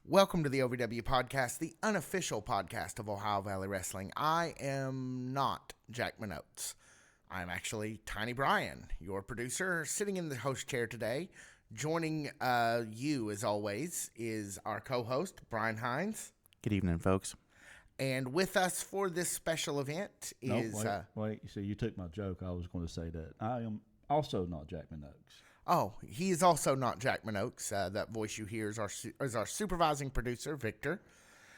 Welcome to the OVW podcast, the unofficial podcast of Ohio Valley Wrestling. I am not Jackman Oates. I'm actually TyniBrian, your producer, sitting in the host chair today. Joining you, as always, is our co-host, BHines. Good evening, folks. And with us for this special event is... Wait. You see, you took my joke. I was going to say that. I am also not Jackman Oates. Oh, he is also not Jackman Oates. That voice you hear is our supervising producer, Victor.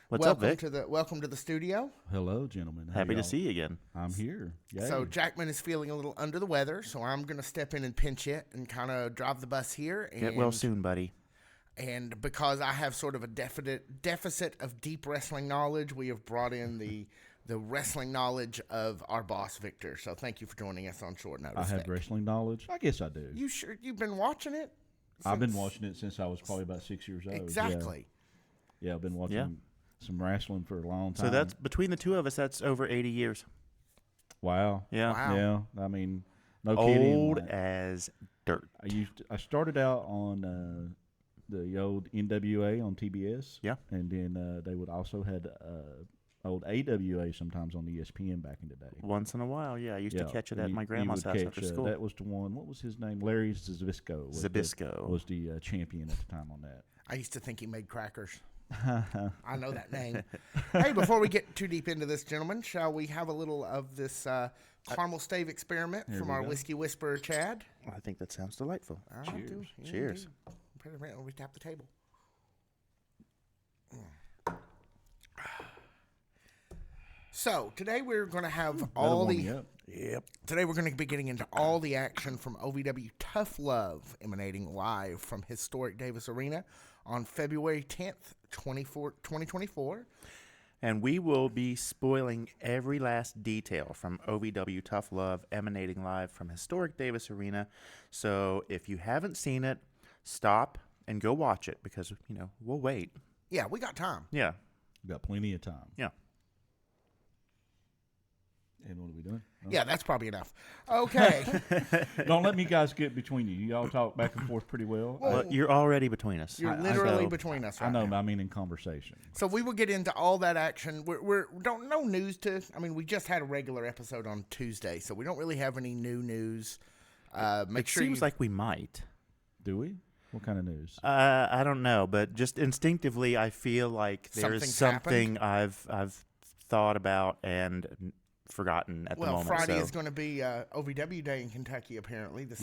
What's up, Vic? Welcome to the studio. Hello, gentlemen. Happy to see you again. I'm here. Yay. So Jackman is feeling a little under the weather, so I'm going to step in and pinch it and kind of drive the bus here. And, Get well soon, buddy. And because I have sort of a deficit of deep wrestling knowledge, we have brought in the wrestling knowledge of our boss, Victor. So thank you for joining us on short notice. I have Vic. Wrestling knowledge? I guess I do. You sure? You've been watching it? I've been watching it since I was probably about 6 years old. Exactly. Yeah, I've been watching some wrestling for a long time. So that's between the two of us. That's over 80 years. Wow. Yeah. Wow. Yeah. I mean, no kidding. Old as dirt. I started out on the old NWA on TBS. Yeah. And then they would also had old AWA sometimes on ESPN back in the day. Once in a while, yeah. I used to catch it at my grandma's house after school. That was the one. What was his name? Larry Zbyszko. Was the champion at the time on that. I used to think he made crackers. I know that name. Hey, before we get too deep into this, gentlemen, shall we have a little of this caramel stave experiment from our whiskey whisperer, Chad? I think that sounds delightful. Cheers. Cheers. We tap the table. So today we're going to have Today we're going to be getting into all the action from OVW Tough Love, emanating live from historic Davis Arena on February 10th, 2024. And we will be spoiling every last detail from OVW Tough Love, emanating live from historic Davis Arena. So if you haven't seen it, stop and go watch it because, we'll wait. Yeah, we got time. Yeah. We got plenty of time. Yeah. And what are we doing? Oh. Yeah, that's probably enough. Okay. Don't let me guys get between you. Y'all talk back and forth pretty well. Well, you're already between us. You're literally between us right I know, now. but I mean in conversation. So we will get into all that action. No news we just had a regular episode on Tuesday, so we don't really have any new news. Seems like we might. Do we? What kind of news? I don't know, but just instinctively, I feel like there's something I've thought about and forgotten at the moment. Well, Friday is going to be OVW Day in Kentucky, apparently. That's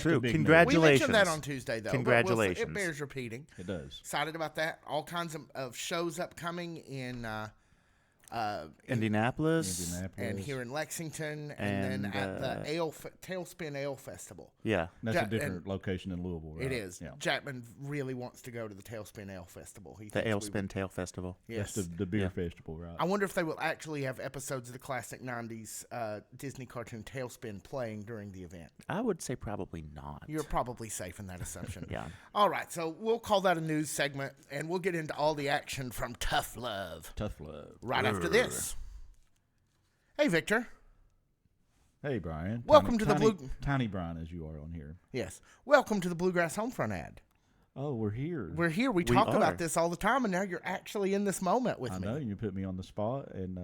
true. Congratulations. We mentioned that on Tuesday, though. Congratulations. It bears repeating. It does. Excited about that. All kinds of shows upcoming in Indianapolis and here in Lexington, and then at the Tailspin Ale Festival. Yeah, that's a different location in Louisville. Right? It is. Yeah. Jackman really wants to go to the Tailspin Ale Festival. The Ale Tail Festival. Yes, that's the beer festival, right? I wonder if they will actually have episodes of the classic '90s Disney cartoon Tailspin playing during the event. I would say probably not. You're probably safe in that assumption. Yeah. All right, so we'll call that a news segment, and we'll get into all the action from Tough Love. Tough Love. Right after this. Hey, Victor. Hey, Brian. Welcome to the TyniBrian, as you are on here. Yes. Welcome to the Bluegrass Homefront ad. Oh, we're here. We're here. We talk about this all the time, and now you're actually in this moment with me. I know. You put me on the spot, and,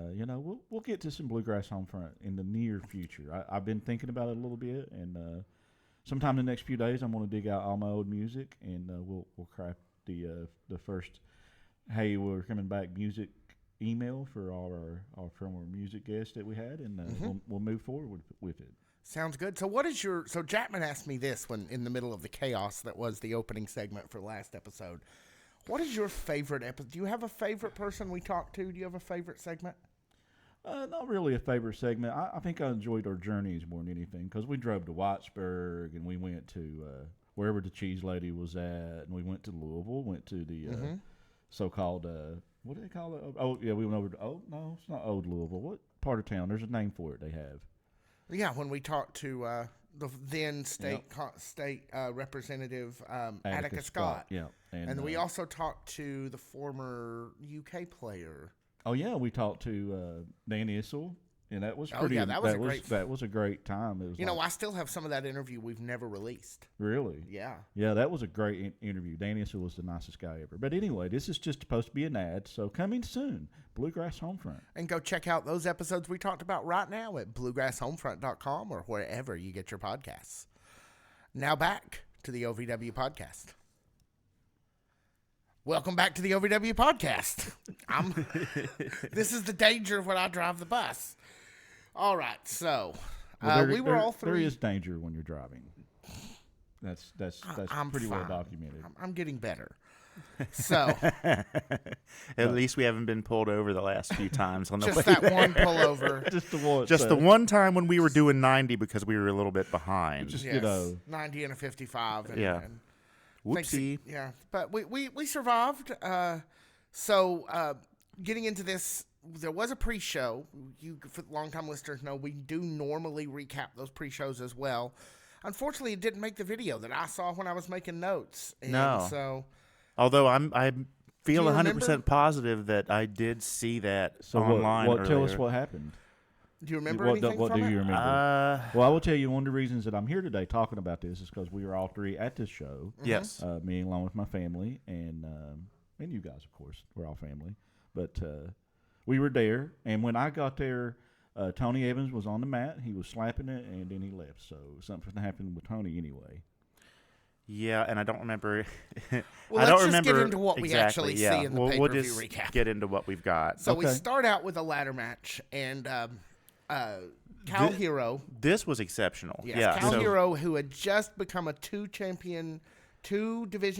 we'll get to some Bluegrass Homefront in the near future. I've been thinking about it a little bit, and sometime in the next few days, I'm going to dig out all my old music, and we'll craft the first, hey, we're coming back music email for all our former music guests that we had, and we'll move forward with it. Sounds good. So Jackman asked me this when in the middle of the chaos that was the opening segment for last episode. What is your favorite episode? Do you have a favorite person we talked to? Do you have a favorite segment? Not really a favorite segment. I think I enjoyed our journeys more than anything because we drove to Wattsburg and we went to wherever the cheese lady was at, and we went to Louisville, went to the so-called what do they call it? Oh, yeah, we went over to, no, it's not Old Louisville. What part of town? There's a name for it they have. Yeah, when we talked to the then state representative Attica Scott. Yeah. And we also talked to the former UK player. Oh, yeah, we talked to Dan Issel And that was Oh, pretty. yeah, that was a great- that was a great time. It was You know, I still have some of that interview we've never released. really. Yeah. Yeah, that was a great interview. Danielson was the nicest guy ever. But anyway, this is just supposed to be an ad, so coming soon, Bluegrass Homefront. And go check out those episodes we talked about right now at bluegrasshomefront.com or wherever you get your podcasts. Now back to the OVW podcast. Welcome back to the OVW podcast. This is the danger of when I drive the bus. All right, so we were all three. There is danger when you're driving. That's I'm pretty well fine. documented. I'm getting better. So At least we haven't been pulled over the last few times on the way just that back. one pullover. Just the one. Just the one time when we were doing 90 because we were a little bit behind. Just, Yes, you know. 90 and a 55. And, Yeah. and Whoopsie. yeah, but we survived. Getting into this, there was a pre-show. You, for long-time listeners, know we do normally recap those pre-shows as well. Unfortunately, it didn't make the video that I saw when I was making notes. And No. So, Although I feel Do you 100% remember? positive that I did see that So online what tell us earlier. what happened. do you remember What anything do from it? you remember? Uh, Well, I will tell you one of the reasons that I'm here today talking about this is because we were all three at this show. yes. Me along with my family and you guys, of course, we're all family. But we were there, and when I got there, Tony Evans was on the mat. He was slapping it, and then he left. So something happened with Tony anyway. Yeah, and I don't remember. Well, I let's don't just remember get into what we exactly, actually yeah. see in the we'll pay-per-view just recap. get into what we've got. So we Okay. start out with a ladder match, and Kal Herro. This was exceptional. Yes, yeah, Kal so Herro, who had just become a two-division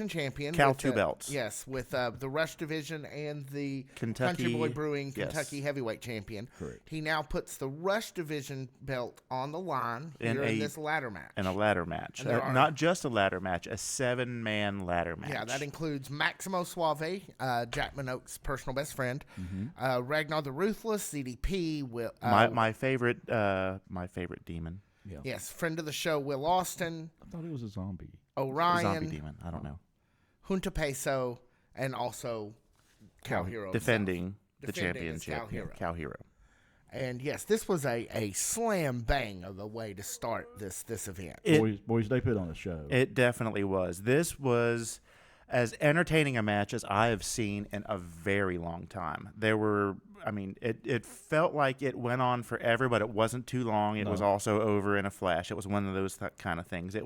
champion. Cal with, two belts. Yes, with the Rush division and the Kentucky- Country Boy Brewing yes. Kentucky heavyweight champion. Correct. He now puts the Rush division belt on the line In here in a- this ladder match. and a ladder match. And there are- Not just a ladder match, a 7-man ladder match. Yeah, that includes Maximo Suave, Jackman Oak's personal best friend, Mm-hmm. Ragnar the Ruthless, ZDP, Will, my favorite demon. Yeah. yes, friend of the show, Will Austin, I thought it was a zombie. Orion, Zombie demon. I don't know. Jota Peso, and also Kal Herro. Defending the Defending is championship. Kal Herro. Kal Herro. And yes, this was a slam bang of a way to start this event. Boys, they put on a show. It definitely was. This was as entertaining a match as I have seen in a very long time. It felt like it went on forever, but it wasn't too long. It was also over in a flash. It was one of those kind of things. It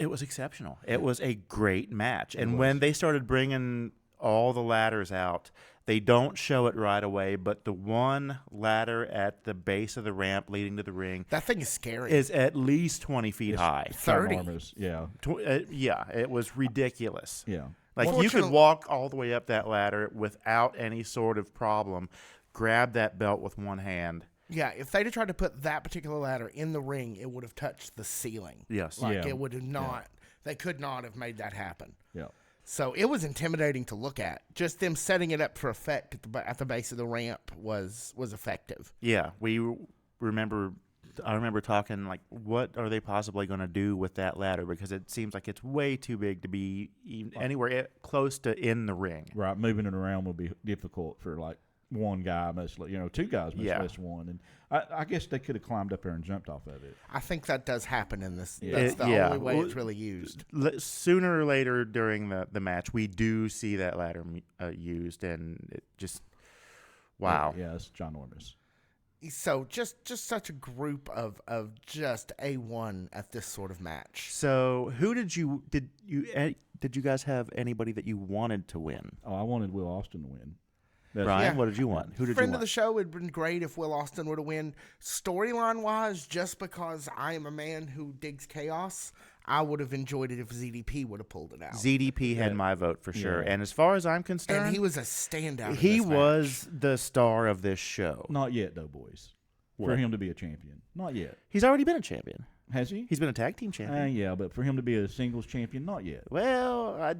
was exceptional. It was a great match. And when they started bringing all the ladders out, they don't show it right away, but the one ladder at the base of the ramp leading to the ring That thing is scary. is at least 20 feet high. 30. Ginormous. Yeah. Yeah, it was ridiculous. Yeah. Like you could Fortunately- walk all the way up that ladder without any sort of problem, grab that belt with one hand. Yeah, if they'd have tried to put that particular ladder in the ring, it would have touched the ceiling. Yes. Like Yeah. it would have not. They could not have made that happen. Yeah. So it was intimidating to look at. Just them setting it up for effect at the base of the ramp was effective. Yeah, I remember talking like, what are they possibly going to do with that ladder? Because it seems like it's way too big to be anywhere close to in the ring. Right. Moving it around will be difficult for like one guy, much two guys, much less one. And I guess they could have climbed up there and jumped off of it. I think that does happen in this. Yeah. That's the Yeah. only way Well, it's really used. Sooner or later during the match, we do see that ladder used, and it just wow. Yeah, it's ginormous. So just such a group of just A1 at this sort of match. So who did you guys have anybody that you wanted to win? Oh, I wanted Will Austin to win. That's- Ryan, Yeah. what did you want? Who did Friend you of the want? show, it'd been great if Will Austin would have won. Storyline wise, just because I am a man who digs chaos, I would have enjoyed it if ZDP would have pulled it out. ZDP had my vote for sure. Yeah. And as far as I'm concerned, And he was a standout. in he this match. was the star of this show. Not yet, though, boys. For What? him to be a champion. Not yet. He's already been a champion. Has he? He's been a tag team champion. Yeah, but for him to be a singles champion, not yet. Well,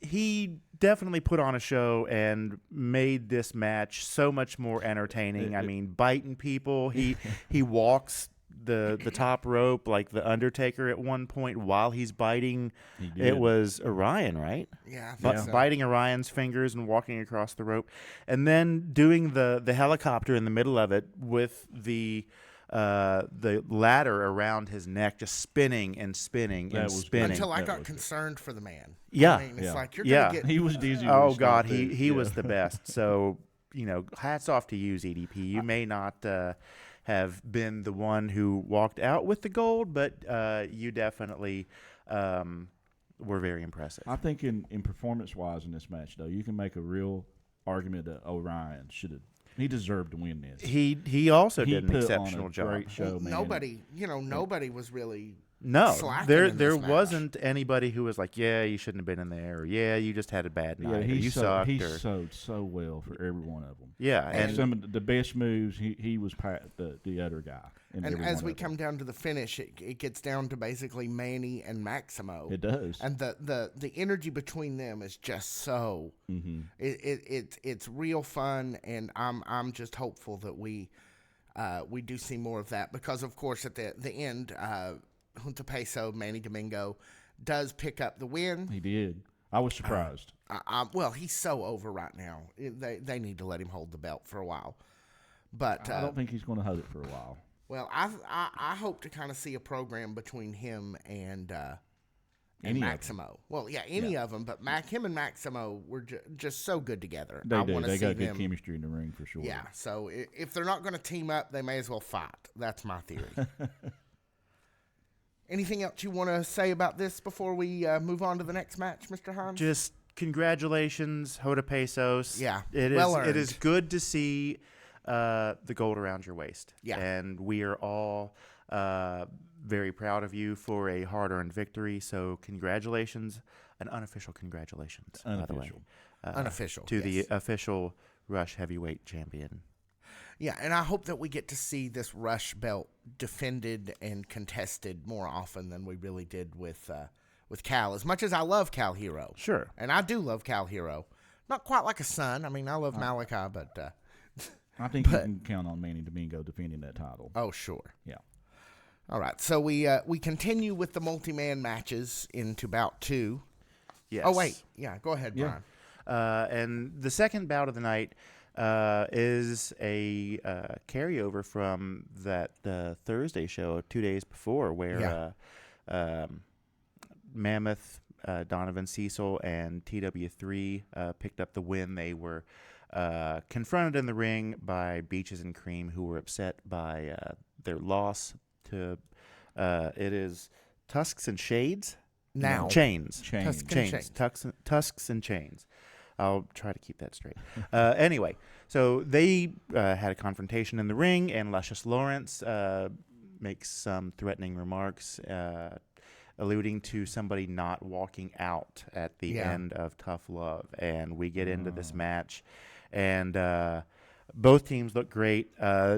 he definitely put on a show and made this match so much more entertaining. I mean, biting people. He walks the top rope like the Undertaker at one point while he's biting. He did. It was Orion, right? Yeah, I But think so. biting Orion's fingers and walking across the rope, and then doing the helicopter in the middle of it with the ladder around his neck, just spinning and spinning That and was spinning. Until I That got was concerned for the man. Yeah. I mean, it's Yeah. like you're Yeah. gonna get. He was dizzy. when Oh he God, stopped, too. he Yeah. was the best. So hats off to you, ZDP. You may not have been the one who walked out with the gold, but you definitely were very impressive. I think in performance-wise in this match, though, you can make a real argument that Orion should have. He deserved to win this. He also He did an put on exceptional a job. great show, man. Nobody was really. No, slacking there in this match. wasn't anybody who was like, yeah, you shouldn't have been in there, or yeah, you just had a bad night, or he you sucked, he or sewed so well for every one of them. yeah, And and some of the best moves, he was the other guy. In And every as one we of them. come down to the finish, it gets down to basically Manny and Maximo. It does. And the energy between them is just so Mm-hmm. it's real fun, and I'm just hopeful that we do see more of that, because of course at the end, Jota Pesos, Manny Domingo, does pick up the win. He did. I was surprised. Well, he's so over right now. They need to let him hold the belt for a while. But I don't think he's going to hold it for a while. well, I hope to kind of see a program between him and Any of Maximo. Well, yeah, any of them, but him and Maximo were just so good together. They I do. wanna They see got good them. chemistry in the ring for sure. Yeah, so if they're not going to team up, they may as well fight. That's my theory. Anything else you want to say about this before we move on to the next match, Mr. Hines? just congratulations, Jota Pesos. Yeah, it is. well It is earned. good to see the gold around your waist. Yeah. and we are all very proud of you for a hard-earned victory. So congratulations, an unofficial congratulations, by the way, Unofficial. Unofficial, to yes. the official Rush heavyweight champion. Yeah, and I hope that we get to see this Rush belt defended and contested more often than we really did with Kal. As much as I love Kal Herro, Sure. and I do love Kal Herro, not quite like a son. I mean, I love Malachi, but I think you can count on Manny Domingo defending that title. oh sure. Yeah. All right, so we continue with the multi-man matches into Bout 2. Yes. Oh wait, yeah, go ahead, Yeah. Brian. And the second bout of the night is a carryover from that Thursday show 2 days before, where Mammoth, Donovan, Cecil, and TW3 picked up the win. They were confronted in the ring by Beaches and Cream, who were upset by their loss to it is Tusks and Shades? Now. Chains. Chains. Tusks and Chains. I'll try to keep that straight. Anyway, so they had a confrontation in the ring, and Luscious Lawrence makes some threatening remarks, alluding to somebody not walking out at the end of Tough Love. And we get into this match, and both teams look great.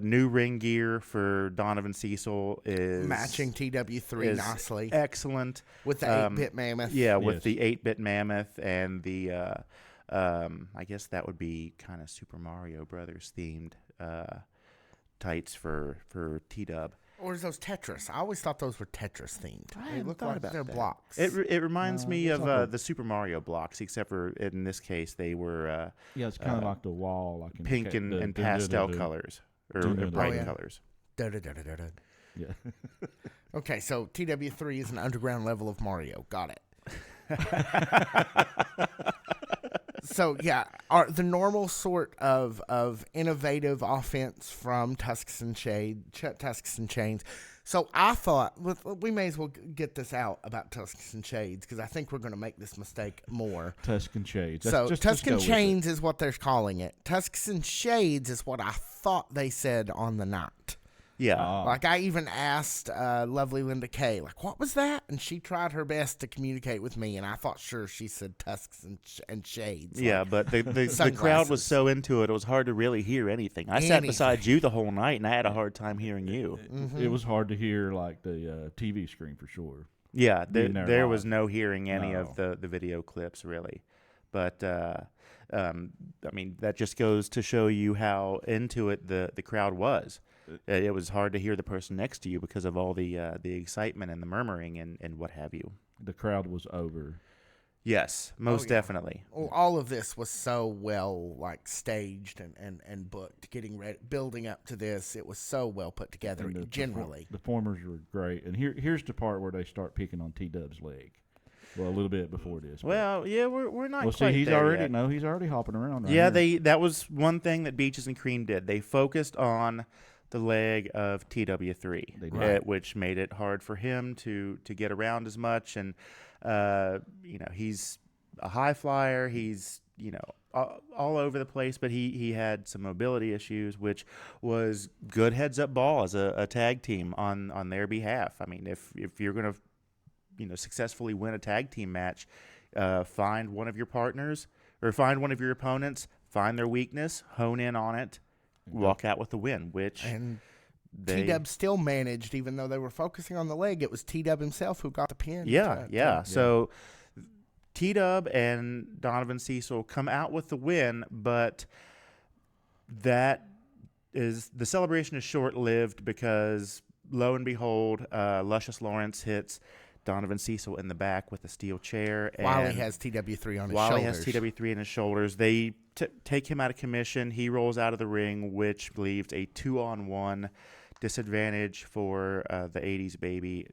New ring gear for Donovan Cecil is Matching TW3 is nicely excellent. with the 8-bit mammoth. Yeah, with Yes. the 8-bit mammoth and the I guess that would be kind of Super Mario Brothers themed tights for T-Dub. Or is those Tetris? I always thought those were Tetris themed. I They hadn't look thought like about they're that. blocks. It reminds me it's of like a- the Super Mario blocks, except for in this case they were Yeah, it's kind of like the wall, like in pink and pastel colors or bright yeah. colors. Da-da-da-da-da-da. Yeah. Okay, so TW3 is an underground level of Mario. Got it. So yeah, the normal sort of innovative offense from Tusks and Chains. So I thought we may as well get this out about Tusks and Shades, because I think we're going to make this mistake more. Tusk and Shades. So Just Tusk go and with Chains is what they're calling it. Tusks and Shades is what I thought they said on the night. Yeah. Like, I even asked lovely Linda Kay, like, what was that? And she tried her best to communicate with me, and I thought, sure, she said Tusks and Shades. Yeah, like, but the crowd sunglasses. was so into it was hard to really hear anything. I sat beside you the whole night, and I had a hard time hearing you. It was hard to hear, like, the TV screen for sure. Yeah, Being there there live. was no hearing any of No. the video clips, really. But, I mean, that just goes to show you how into it the crowd was. it was hard to hear the person next to you because of all the excitement and the murmuring and what have you. The crowd was over. Yes, most definitely. Well, all of this was so well staged and booked, getting ready, building up to this. It was so well put together. Generally, the formers were great. And here's the part where they start picking on T-Dub's leg. Well, a little bit before this. Well, yeah, we're not. Well, quite see, he's there already yet. he's already hopping around. Right Yeah, here. that was one thing that Beaches and Cream did. They focused on the leg of TW3, They did. which made it hard for him to get around as much. And he's a high flyer. He's all over the place, but he had some mobility issues, which was good heads up ball as a tag team on their behalf. I mean, if you're gonna successfully win a tag team match, find one of your partners or find one of your opponents, find their weakness, hone in on it, walk out with the win, which T-Dub still managed, even though they were focusing on the leg. It was T-Dub himself who got the pin. So T-Dub and Donovan Cecil come out with the win, but the celebration is short-lived because, lo and behold, Luscious Lawrence hits Donovan Cecil in the back with a steel chair. While he has TW3 on his shoulders. While he has TW3 on his shoulders. They take him out of commission. He rolls out of the ring, which leaves a 2-on-1 disadvantage for the 80s baby.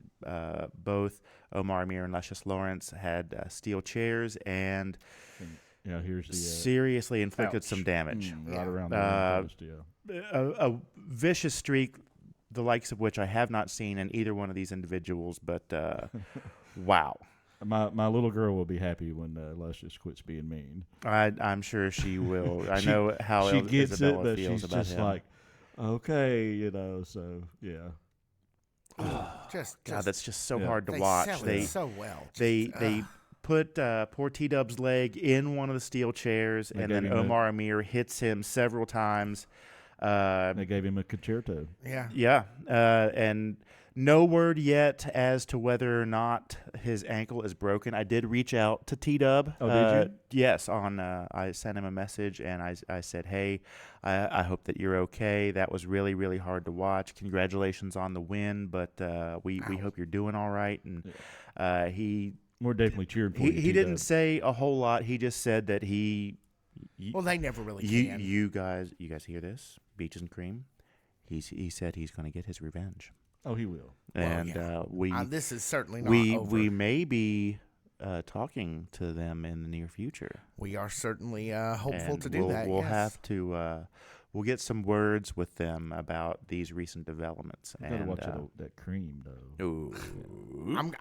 Both Omar Amir and Luscious Lawrence had steel chairs and here's the seriously inflicted some damage. Right around the post, a vicious streak, the likes of which I have not seen in either one of these individuals, but wow. My little girl will be happy when Luscious quits being mean. I'm sure she will. I know how she gets Isabella it, but feels she's about just him. like, okay, so yeah. God, that's just so hard to They watch. sell it so well. They put poor T-Dub's leg in one of the steel chairs, and then Omar Amir hits him several times. They gave him a concerto. Yeah. And no word yet as to whether or not his ankle is broken. I did reach out to T-Dub. Oh, did you? Yes. I sent him a message, and I said, hey, I hope that you're okay. That was really, really hard to watch. Congratulations on the win, but we hope you're doing all right. And he... We're definitely cheering for you. He didn't say a whole lot. He just said that well, they never really can. You guys hear this? Beaches and Cream. He said he's going to get his revenge. Oh, he will. And this is certainly not over. We may be talking to them in the near future. We are certainly hopeful And to do that. We'll yes. have to. We'll get some words with them about these recent developments. You gotta watch that Cream though. Ooh.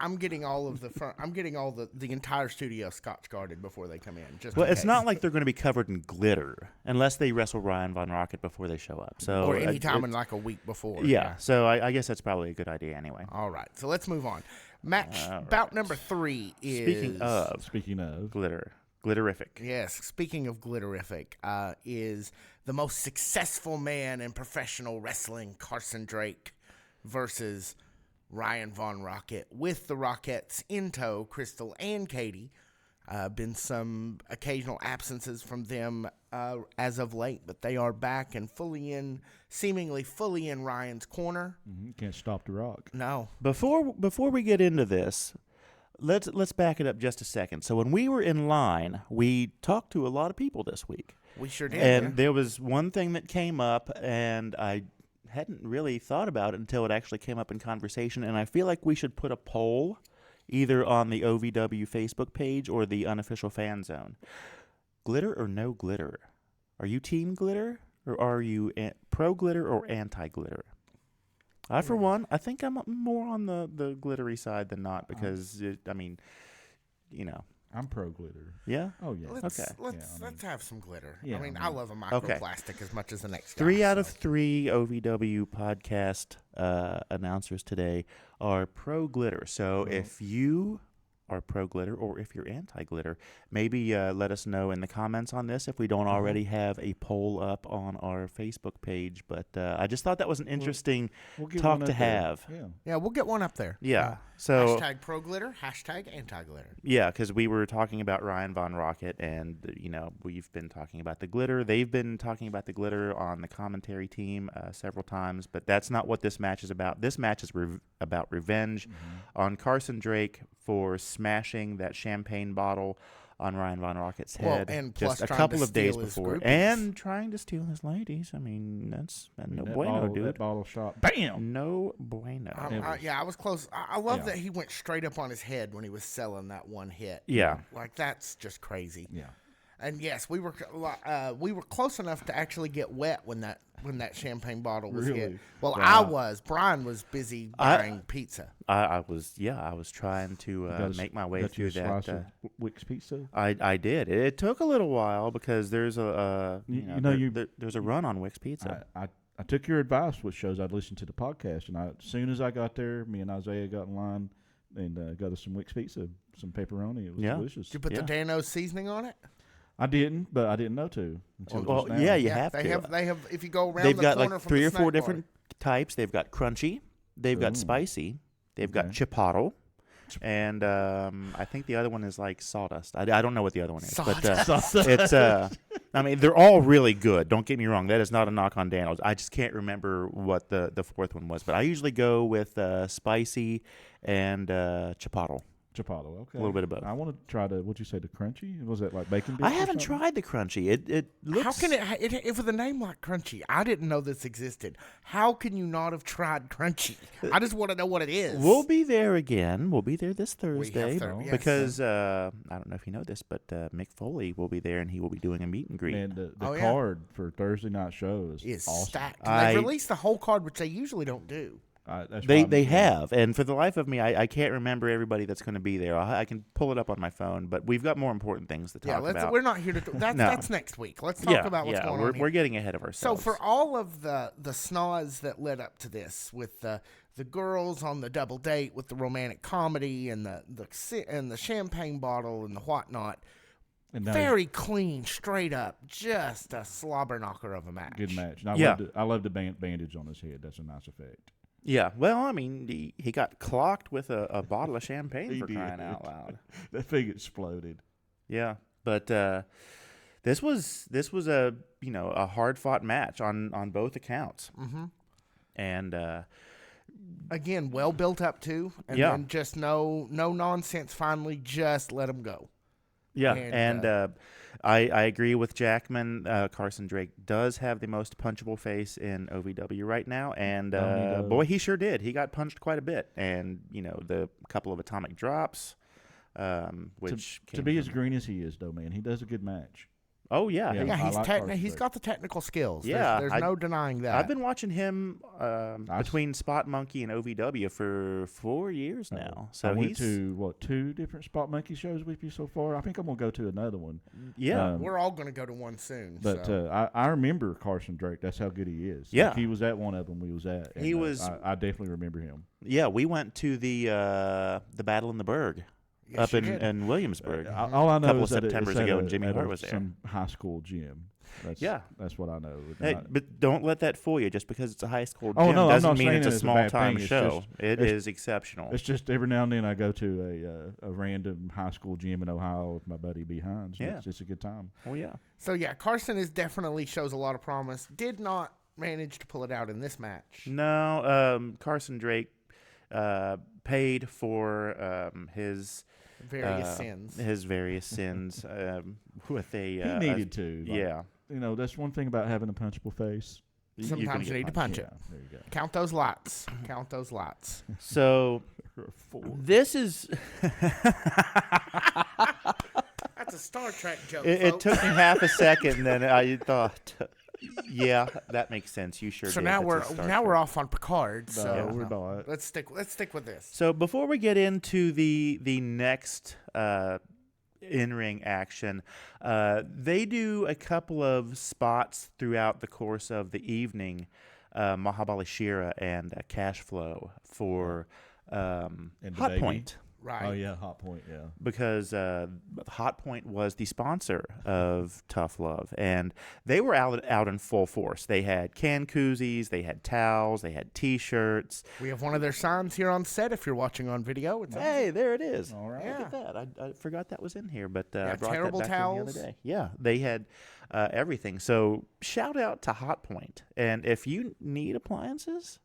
I'm getting all of the front. I'm getting all the entire studio scotch guarded before they come in. It's not like they're going to be covered in glitter unless they wrestle Ryan Von Rockit before they show up. So or any time in like a week before. Yeah. So I guess that's probably a good idea anyway. All right. So let's move on. Bout number 3 is Speaking of glitterific. Yes. Speaking of glitterific, is the most successful man in professional wrestling, Carson Drake, versus Ryan Von Rockit, with the Rockettes in tow, Crystal and Katie. Been some occasional absences from them as of late, but they are back and seemingly fully in Ryan's corner. Can't stop the Rock. No. Before we get into this, let's back it up just a second. So when we were in line, we talked to a lot of people this week. We sure did. And there was one thing that came up, and I hadn't really thought about it until it actually came up in conversation, and I feel like we should put a poll either on the OVW Facebook page or the unofficial fan zone. Glitter or no glitter? Are you team glitter, or are you pro glitter or anti-glitter? For one, I think I'm more on the glittery side than not because, I'm pro glitter. Yeah? Oh, yeah. Let's have some glitter. Yeah, I love a microplastic as much as the next guy. 3 out of 3 OVW podcast announcers today are pro glitter. So if you are pro glitter or if you're anti glitter. Maybe let us know in the comments on this if we don't already have a poll up on our Facebook page. But I just thought that was an interesting We'll get talk one to up there. have. Yeah, we'll get one up there. Yeah. So hashtag pro glitter, hashtag anti glitter. yeah, because we were talking about Ryan Von Rockit, and we've been talking about the glitter. They've been talking about the glitter on the commentary team several times, but that's not what this match is about. This match is about revenge on Carson Drake for smashing that champagne bottle on Ryan Von Rocket's head and just plus a trying couple to of days steal his before, groupies. and trying to steal his ladies. I mean, that's no bueno, dude. That bottle shot. Bam! No bueno. I was close. I love that he went straight up on his head when he was selling that one hit. Yeah. Like, that's just crazy. Yeah. And yes, we were close enough to actually get wet when that champagne bottle was hit. Really? Well, Wow. I was. Brian was busy buying pizza. I was trying to make my way through that. Slice of Wix pizza. I did. It took a little while because there's there's a run on Wix Pizza. I took your advice, which shows I'd listened to the podcast, and as soon as I got there, me and Isaiah got in line and got us some Wix Pizza, some pepperoni. It was delicious. Did you put the Dano seasoning on it? I didn't, but I didn't know to. Well, yeah, you have they to. They have. If you go around They've the got corner like from 3 the or 4 snack different types. They've got crunchy. They've got spicy. They've got chipotle. And I think the other one is like sawdust. I don't know what the other one is. Sawdust. But it's I mean, they're all really good. Don't get me wrong. That is not a knock on Daniels. I just can't remember what the 4th one was. But I usually go with spicy and chipotle. Chipotle, okay. A little bit of both. I want to try what'd you say, the crunchy? Was that like bacon bits? I haven't tried the crunchy. It looks... How can it with a name like Crunchy? I didn't know this existed. How can you not have tried Crunchy? I just want to know what it is. We'll be there again. We'll be there this Thursday yes. because I don't know if you know this, but Mick Foley will be there and he will be doing a meet and greet. And the card for Thursday night show is awesome. Stacked. They've released the whole card, which they usually don't do. They have, and for the life of me, I can't remember everybody that's going to be there. I can pull it up on my phone, but we've got more important things to talk about. We're not here to. That's next week. Let's talk about what's going on here. We're getting ahead of ourselves. So for all of the snods that led up to this, with the girls on the double date with the romantic comedy and the champagne bottle and the whatnot. Very clean, straight up, just a slobber knocker of a match. Good match. And I love the bandage on his head. That's a nice effect. Yeah, well, I mean, he got clocked with a bottle of champagne for crying out loud. That thing exploded. Yeah, but this was a hard fought match on both accounts. Mm-hmm. And again, well built up too, and then just no nonsense. Finally, just let them go. Yeah, and I agree with Jackman. Carson Drake does have the most punchable face in OVW right now, and boy, he sure did. He got punched quite a bit, and the couple of atomic drops, which to be as green as he is, though, man, he does a good match. Oh yeah, he's got the technical skills. Yeah, there's no denying that. I've been watching him between Spot Monkey and OVW for 4 years now. So I went to 2 different Spot Monkey shows with you so far. I think I'm gonna go to another one. Yeah, we're all gonna go to one soon. But I remember Carson Drake. That's how good he is. Yeah, like he was at one of them. We was at. And, he was. I definitely remember him. Yeah, we went to the Battle in the Berg. Yes, up in Williamsburg. All I know a couple is of Septembers ago, and Jimmy Hart was there. Some high school gym. That's what I know. Hey, but don't let that fool you. Just because it's a high school gym doesn't mean it's a small time show. It is exceptional. It's just every now and then I go to a random high school gym in Ohio with my buddy BHines. Yeah, it's a good time. Oh yeah. So yeah, Carson definitely shows a lot of promise. Did not manage to pull it out in this match. No, Carson Drake paid for his various sins. His various sins with a. He needed to. Yeah. That's one thing about having a punchable face. Sometimes you need to punch it. There you go. Count those lots. Count those lots. So this is. That's a Star Trek joke. It took me half a second, and then I thought. Yeah, that makes sense. You sure. So did. now we're off on Picard. So we're not. Let's stick with this. So before we get into the next in-ring action, they do a couple of spots throughout the course of the evening. Mahabali Shira and Cash Flow for Hot baby. Point. Right. Oh yeah, Hot Point. Yeah. because Hot Point was the sponsor of Tough Love, and they were out in full force. They had can koozies, they had towels, they had T-shirts. We have one of their signs here on set. If you're watching on video, it's Hey, there it is. All right. Look at that. I forgot that was in here, but I brought terrible that back in towels. the other day. Yeah, they had everything. So shout out to Hot Point, and if you need appliances.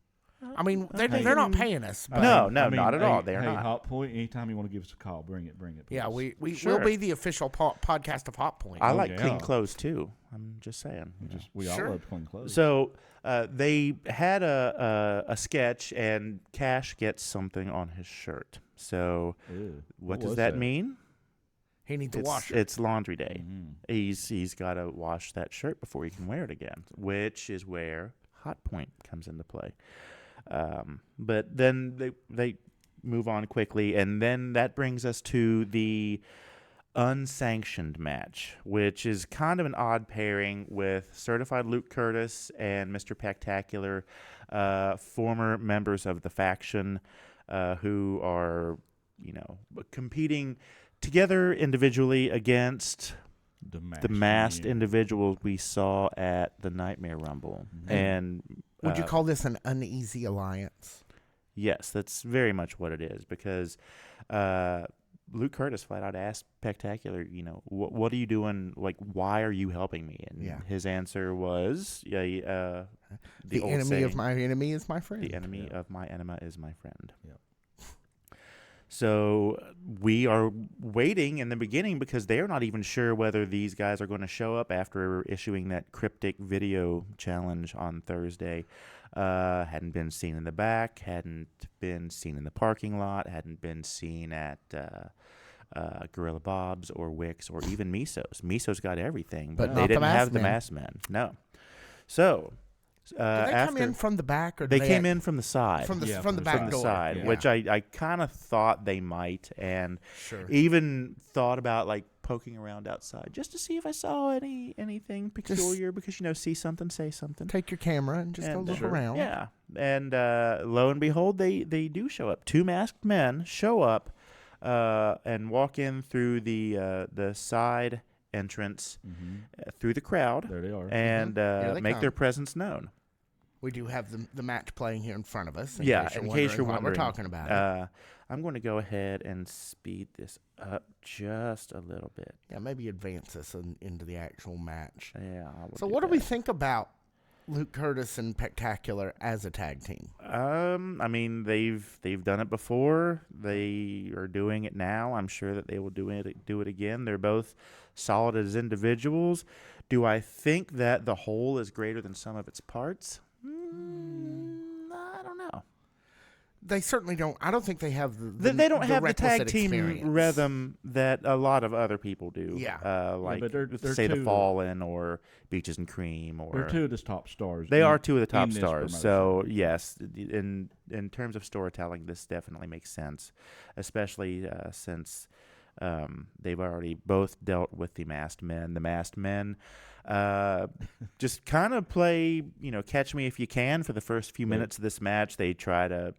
I mean, they're not paying us. But No, not at all. Hey, They're hey, not. Hot Point. Anytime you want to give us a call, bring it. Please. yeah, we Sure. will be the official podcast of Hot Point. I like yeah. clean clothes too. I'm just saying. We Sure. all love clean clothes. So they had a sketch, and Cash gets something on his shirt. So Ew. what was does that mean? He needs a It's, washer. it's laundry day. Mhm. He's got to wash that shirt before he can wear it again, which is where Hot Point comes into play. But then they move on quickly, and then that brings us to the unsanctioned match, which is kind of an odd pairing with Certified Luke Kurtis and Mr. Pectacular, former members of the faction who are, competing together individually against the masked individuals we saw at the Nightmare Rumble. Mhm. And Would you call this an uneasy alliance? yes, that's very much what it is, because Luke Kurtis flat out asked Pectacular, what are you doing? Like, why are you helping me? And Yeah. his answer was, the old enemy saying, of my enemy is my friend. the enemy of my enema is my friend. Yep. So we are waiting in the beginning because they're not even sure whether these guys are going to show up after issuing that cryptic video challenge on Thursday. Hadn't been seen in the back, hadn't been seen in the parking lot, hadn't been seen at Gorilla Bob's or Wick's or even Miso's. Miso's got everything, but But they not the didn't have masked the men. masked men. No. So Did they come in from the back, or they did came in from the side. from the Yeah, from the from back From the door? side, yeah. which I kind of thought they might, and Sure. even thought about like poking around outside just to see if I saw anything peculiar, because see something, say something. Take your camera and just go And, look Sure. around. Yeah, and lo and behold, they do show up. Two masked men show up and walk in through the side entrance through the crowd, There they are. and Here they make come. their presence known. We do have the match playing here in front of us. In case you're why wondering, we're talking about it. I'm going to go ahead and speed this up just a little bit. Yeah, maybe advance us into the actual match. Yeah. I will So, do what do we that. think about Luke Kurtis and Pectacular as a tag team? I mean, they've done it before. They are doing it now. I'm sure that they will do it again. They're both solid as individuals. Do I think that the whole is greater than some of its parts? I don't know. They certainly don't. I don't think they have the They don't have the tag requisite team experience. rhythm that a lot of other people do. Yeah. Like but they're say the two- Fallen or Beaches and Cream, or They're two of the top stars. they in- are two of the top in this stars. promotion. So yes, in terms of storytelling, this definitely makes sense, especially since they've already both dealt with the masked men. The masked men just kind of play, catch me if you can for the first few minutes of this match. They try to,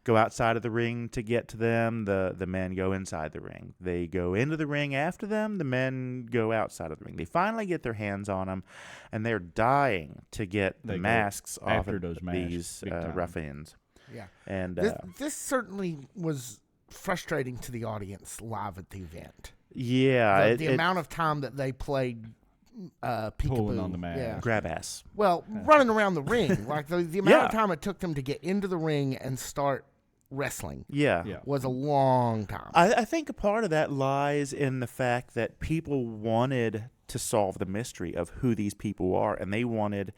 go outside of the ring to get to them. The men go inside the ring. They go into the ring after them. The men go outside of the ring. They finally get their hands on them, and they're dying to get the They go masks off after of those masks, these big time. ruffians. Yeah. And This certainly was frustrating to the audience live at the event. yeah, The amount of time that they played peekaboo. Pulling on the mask. Yeah. grab ass. Well, running around the ring. Like the amount of Yeah. time it took them to get into the ring and start wrestling Yeah. Yeah. was a long time. I think a part of that lies in the fact that people wanted to solve the mystery of who these people are, and they wanted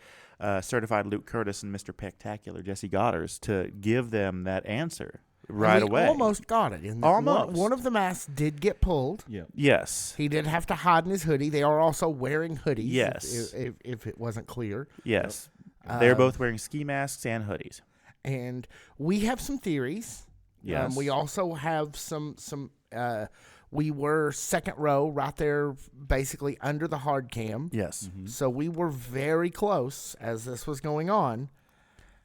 Certified Luke Kurtis and Mr. Pectacular, Jesse Godderz, to give them that answer right And we away. almost got it. Almost. One of the masks did get pulled. Yeah. Yes. He did have to hide in his hoodie. They are also wearing hoodies. Yes. If it wasn't clear. Yes. They're both wearing ski masks and hoodies. And we have some theories. Yes. We also have some we were second row right there, basically under the hard cam. Yes. So we were very close as this was going on.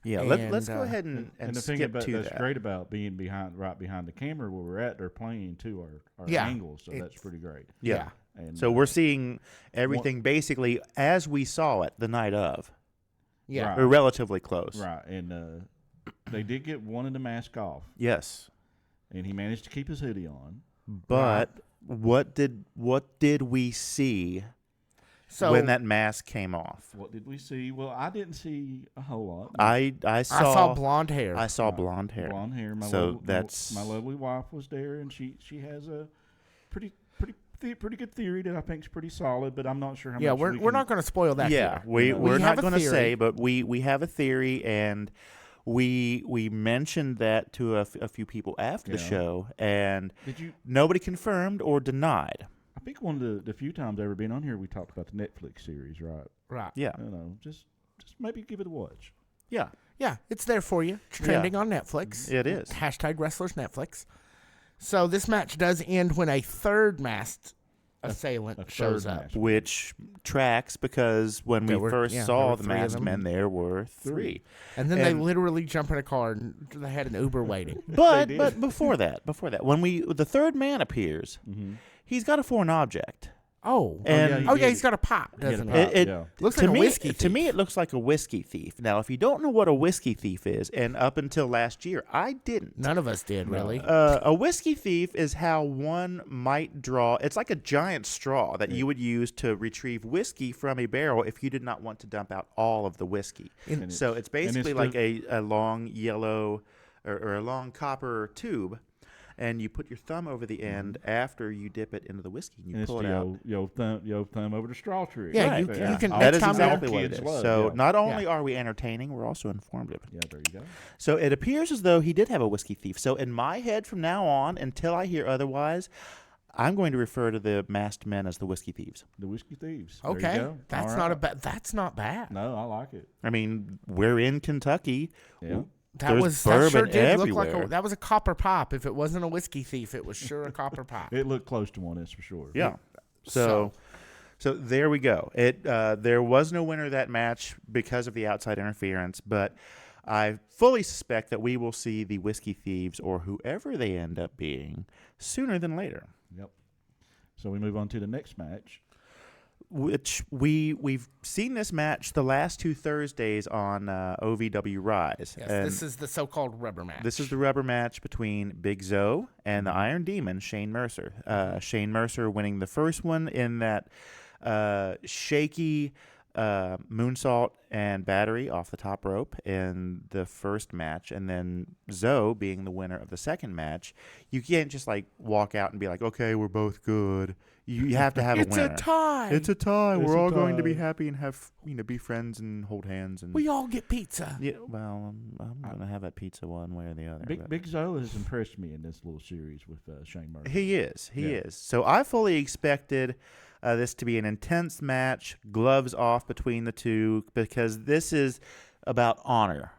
Yeah, And, let's go ahead and the thing skip about to that's that. great about being right behind the camera where we're at, they're playing to our Yeah. angles, so that's pretty great. Yeah. And So we're seeing everything basically as we saw it the night of. Yeah. Right. We're relatively close. Right, and they did get one of the mask off, Yes. and he managed to keep his hoodie on. But what did we see So when that mask came off? What did we see? Well, I didn't see a whole lot. I I saw blonde hair. I saw blonde hair. Blonde hair. So that's my lovely wife was there, and she has a pretty good theory that I think is pretty solid. But I'm not sure how much. we're not going to spoil that. Yeah, here. we're have not a going to theory. say, but we have a theory, and we mentioned that to a few people after the show, and nobody confirmed or denied. I think one of the few times I've ever been on here, we talked about the Netflix series, right? Right. Yeah. Just maybe give it a watch. Yeah. Yeah, it's there for you. It's trending on Netflix. It is. Hashtag Wrestlers Netflix. So this match does end when a third masked assailant shows third up. mask. Which tracks because when we first there saw were the three of masked them. men, there were three. And then they literally jump in a car and they had an Uber waiting. But before that, when the third man appears, he's got a foreign object. Oh. And He's got a pop, doesn't he? It looks to like a me, whiskey thief. To me, it looks like a whiskey thief. Now, if you don't know what a whiskey thief is, and up until last year, I didn't. None of us did, really. A whiskey thief is how one might draw. It's like a giant straw that you would use to retrieve whiskey from a barrel if you did not want to dump out all of the whiskey. So it's basically like a long yellow or a long copper tube. And you put your thumb over the end after you dip it into the whiskey, and you pull it out. Your thumb over the straw trick. Yeah, Right. you can. That is next time exactly our what it kids is. love, So yeah. not only are we entertaining, we're also informative. Yeah, there you go. So it appears as though he did have a whiskey thief. So in my head, from now on, until I hear otherwise, I'm going to refer to the masked men as the whiskey thieves. The whiskey thieves. There you Okay, go. that's All not right. That's not bad. No, I like it. I mean, we're in Kentucky. Yeah. There's That sure bourbon did look like everywhere. that was a copper pop. If it wasn't a whiskey thief, it was sure a copper pop. It looked close to one, that's for sure. Yeah. So there we go. There was no winner of that match because of the outside interference, but I fully suspect that we will see the whiskey thieves or whoever they end up being sooner than later. Yep. So we move on to the next match. Which we've seen this match the last 2 Thursdays on OVW Rise. Yes, And this is the so-called rubber match. this is the rubber match between Big Zoe and the Iron Demon, Shane Mercer. Shane Mercer winning the first one in that shaky moonsault and battery off the top rope in the first match, and then Zoe being the winner of the second match. You can't just like walk out and be like, okay, we're both good. You have to have a winner. It's a tie. It's a tie. It's We're a all going to be tie. happy and have be friends and hold hands and We all get pizza. yeah. Well, I'm gonna have that pizza one way or the other. but- Big Zoe has impressed me in this little series with Shane Mercer. He is. He Yeah. is. So I fully expected this to be an intense match, gloves off between the two, because this is about honor.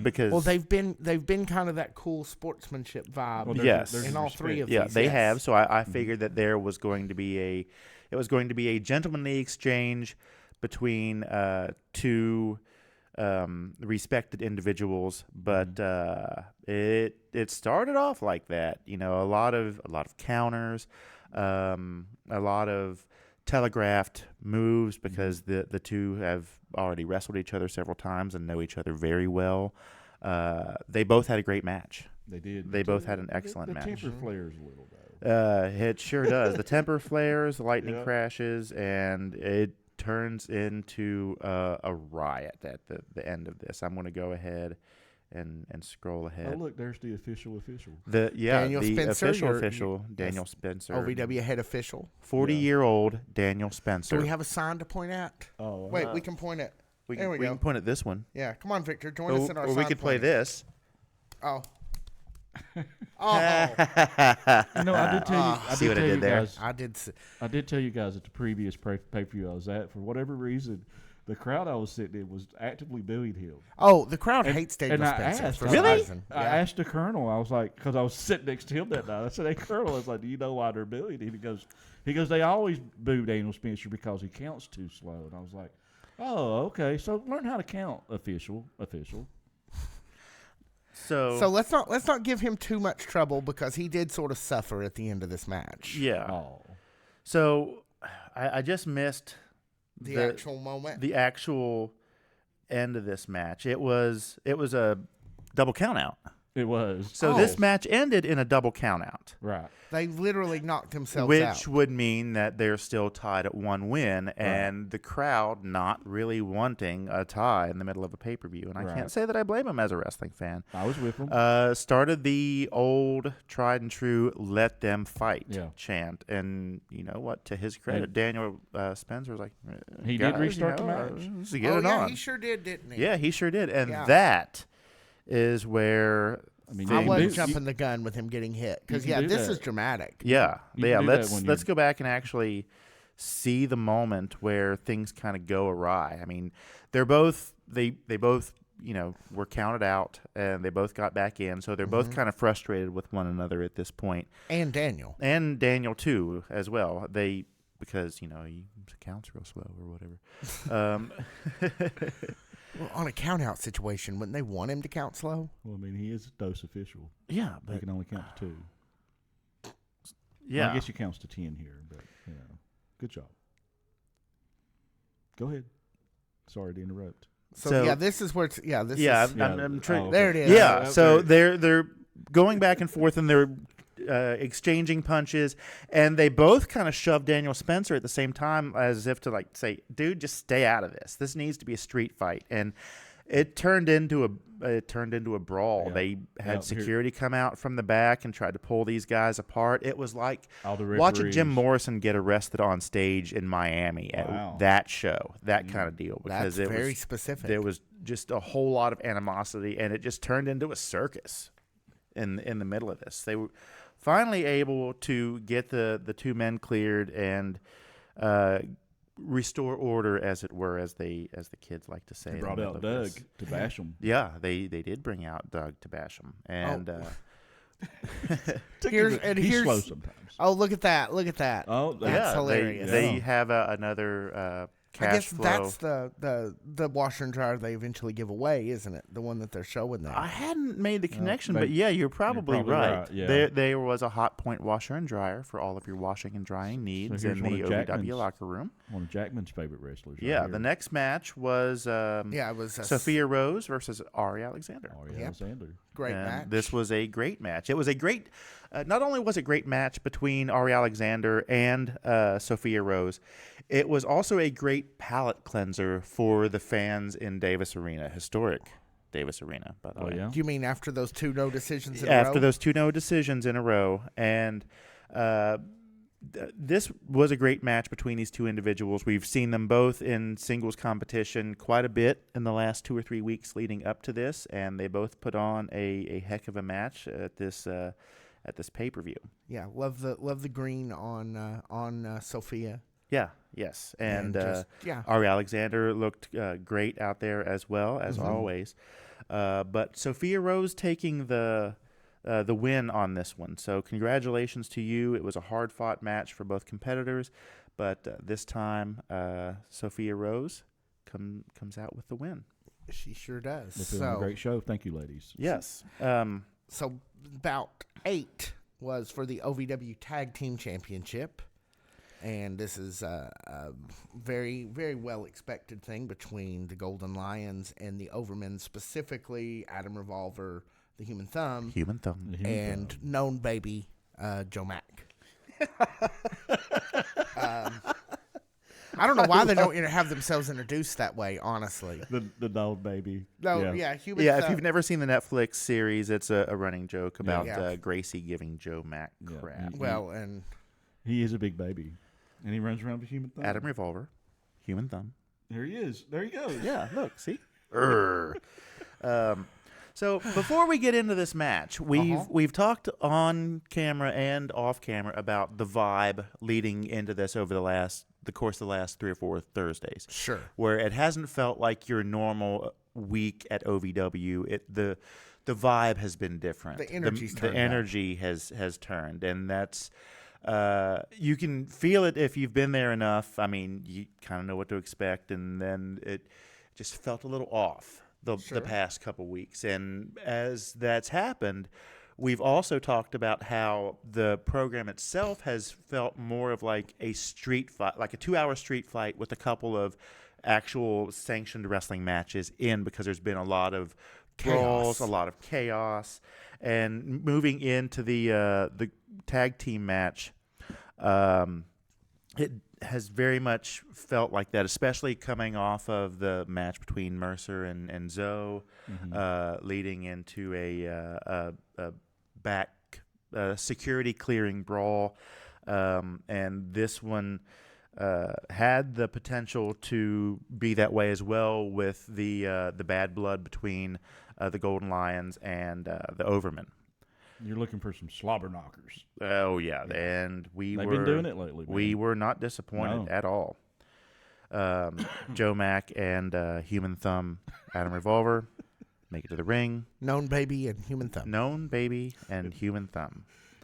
Because Well, they've been kind of that cool sportsmanship vibe. Well, yes. there's in all respect. three of yeah, these. they yes. have. So I figured that there was going to be a gentlemanly exchange between two respected individuals, but it started off like that. You know, a lot of counters, a lot of telegraphed moves because the two have already wrestled each other several times and know each other very well. They both had a great match. They did. They both had an excellent the match. temper flares a little though. It sure does. The temper flares, the lightning Yeah. crashes, and it turns into a riot at the end of this. I'm going to go ahead and scroll Oh ahead. look, there's the official. Daniel Spencer, official Daniel Spencer, OVW head official. 40-year-old Daniel Do Spencer. we have a sign to point at? Oh, Wait, we can point it. we there we can go. point at this one, Yeah, come on, Victor, join us in our or we sign could play pointing. this. Oh. You Oh. know, I did tell you. See what I did there? I did tell you guys at the previous pay-per-view I was at, for whatever reason, the crowd I was sitting in was actively booing him. Oh, the crowd And- hates Daniel and I Spencer. asked, for I- some Really? reason. I Yeah. asked the colonel. I was like, because I was sitting next to him that night. I said, "Hey, colonel," I was like, "Do you know why they're booing him?" He goes, "They always boo Daniel Spencer because he counts too slow." And I was like, Oh, okay. So learn how to count, official. So let's not give him too much trouble because he did sort of suffer at the end of this match. Yeah. Oh. So I just missed The actual moment. The actual end of this match. It was a double count out. It was. So this match ended in a double count out. Right. They literally knocked themselves out. Which would mean that they're still tied at 1 win, and the crowd not really wanting a tie in the middle of a pay-per-view. And I can't say that I blame them as a wrestling fan. I was with them. Started the old tried and true "let them fight" chant. And you know what? To his credit, Daniel Spencer was like, he did restart the match. He sure did, didn't he? Yeah, he sure did. And that is where... I wasn't jumping the gun with him getting hit because this is dramatic. Yeah, let's go back and actually see the moment where things kind of go awry. I mean, they both were counted out and they both got back in, so they're both kind of frustrated with one another at this point. And Daniel too as well. Because he counts real slow or whatever. Well, on a count-out situation, wouldn't they want him to count slow? Well, I mean, he is a dose official. Yeah, but he can only count to 2. Yeah, well, I guess he counts to 10 here, but good job. Go ahead. Sorry to interrupt. So this is where it's I'm trying. There it is. Yeah, so they're going back and forth and they're exchanging punches, and they both kind of shove Daniel Spencer at the same time as if to say, dude, just stay out of this. This needs to be a street fight. And it turned into a brawl. Yeah. They had security come out from the back and tried to pull these guys apart. It was like watching Jim Morrison get arrested on stage in Miami at that show, that kind of deal. Because that's very specific. There was just a whole lot of animosity, and it just turned into a circus in the middle of this. They were finally able to get the two men cleared and restore order, as it were, as the kids like to say. They brought out Doug to bash them. Yeah, they did bring out Doug to bash them, and he's slow sometimes. Oh, look at that! Oh, that's hilarious. They have another. I guess that's the washer and dryer they eventually give away, isn't it? The one that they're showing there. I hadn't made the connection, but you're probably right. Yeah. There was a Hot Point washer and dryer for all of your washing and drying needs in the OVW locker room. One of Jackman's favorite wrestlers. The next match was it was Sophia Rose versus Ari Alexander. Alexander. Great match. This was a great match. It was a great. Not only was it a great match between Ari Alexander and Sophia Rose, it was also a great palate cleanser for the fans in Davis Arena, historic Davis Arena, by the way. Yeah? Do you mean after those 2 no decisions in a row? After those 2 no decisions in a row. And this was a great match between these two individuals. We've seen them both in singles competition quite a bit in the last 2 or 3 weeks leading up to this, and they both put on a heck of a match at this pay-per-view. Yeah, love the green on Sophia. Yeah, yes. And Ari Alexander looked great out there as well, as always. But Sophia Rose taking the win on this one. So congratulations to you. It was a hard-fought match for both competitors. But this time, Sophia Rose comes out with the win. She sure does. It's been a great show. Thank you, ladies. Yes. So Bout 8 was for the OVW Tag Team Championship. And this is a very, very well-expected thing between the Golden Lions and the OVERmen, specifically Adam Revolver, the Human Thumb, and known baby Joe Mack. I don't know why they don't have themselves introduced that way, honestly. The known baby. No, Human Thumb. If you've never seen the Netflix series, it's a running joke about Gracie giving Joe Mack crap. And he is a big baby. And he runs around with Human Thumb. Adam Revolver, Human Thumb. There he is. There he goes. Yeah, look, see? So before we get into this match, we've talked on camera and off camera about the vibe leading into this over the course of the last 3 or 4 Thursdays. Sure. Where it hasn't felt like your normal week at OVW. The vibe has been different. The energy's turned. The energy has turned, and that's You can feel it if you've been there enough. I mean, you kind of know what to expect, and then it just felt a little off the past couple weeks. And as that's happened, we've also talked about how the program itself has felt more of like a street fight, like a 2-hour street fight with a couple of actual sanctioned wrestling matches in, because there's been a lot of brawls, a lot of chaos. And moving into the tag team match, it has very much felt like that, especially coming off of the match between Mercer and Zoe, leading into a back security clearing brawl. And this one had the potential to be that way as well, with the bad blood between the Golden Lions and the OVERmen. You're looking for some slobber knockers. Oh yeah, and they've been doing it lately. Man. We were not disappointed at all. Joe Mack and Human Thumb, Adam Revolver, make it to the ring. Known Baby and Human Thumb.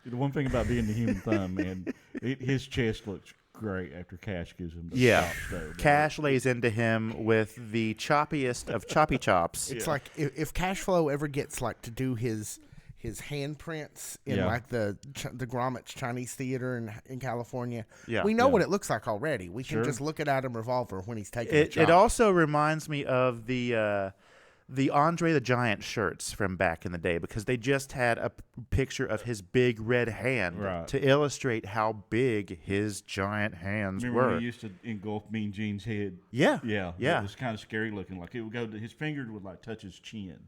The one thing about being the Human Thumb, man, his chest looks great after Cash gives him the chops there. Cash lays into him with the choppiest of choppy chops. It's like if Cash Flow ever gets like to do his handprints in like the Gromit Chinese Theater in California. Yeah. We know what it looks like already. We can just look at Adam Revolver when he's taking a chop. It also reminds me of the Andre the Giant shirts from back in the day, because they just had a picture of his big red hand to illustrate how big his giant hands Remember were. When he used to engulf Mean Gene's head? Yeah. It was kind of scary looking. Like it would go, his finger would like touch his chin.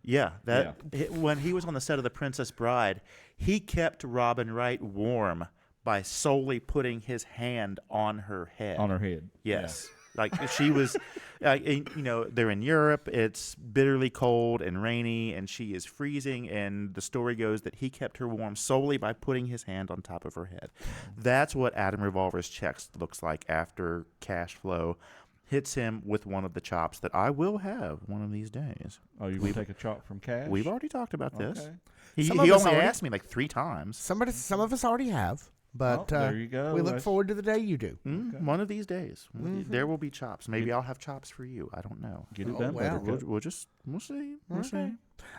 When he was on the set of The Princess Bride, he kept Robin Wright warm by solely putting his hand on her head. Yes. Yeah. Like she was, they're in Europe. It's bitterly cold and rainy, and she is freezing. And the story goes that he kept her warm solely by putting his hand on top of her head. That's what Adam Revolver's chest looks like after Cash Flow hits him with one of the chops that I will have one of these days. Oh, you want to take a chop from Cash? We've already talked about this. He only asked me like 3 times. Some of us already have. But there you go. We look forward to the day you do. One of these days. There will be chops. Maybe I'll have chops for you. I don't know. Get it done. Well, we'll see. We'll see.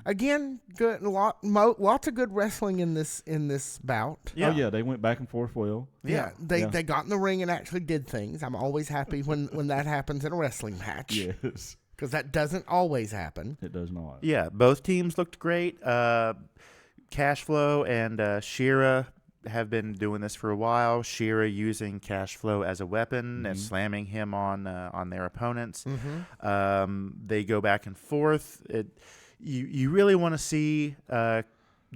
Again, good. Lots of good wrestling in this bout. Yeah. Oh yeah, they went back and forth well. Yeah, they got in the ring and actually did things. I'm always happy when that happens in a wrestling match. Yes. Because that doesn't always happen. It does not. Yeah, both teams looked great. Cash Flow and Shira have been doing this for a while. Shira using Cash Flow as a weapon and slamming him on their opponents. They go back and forth. You really want to see the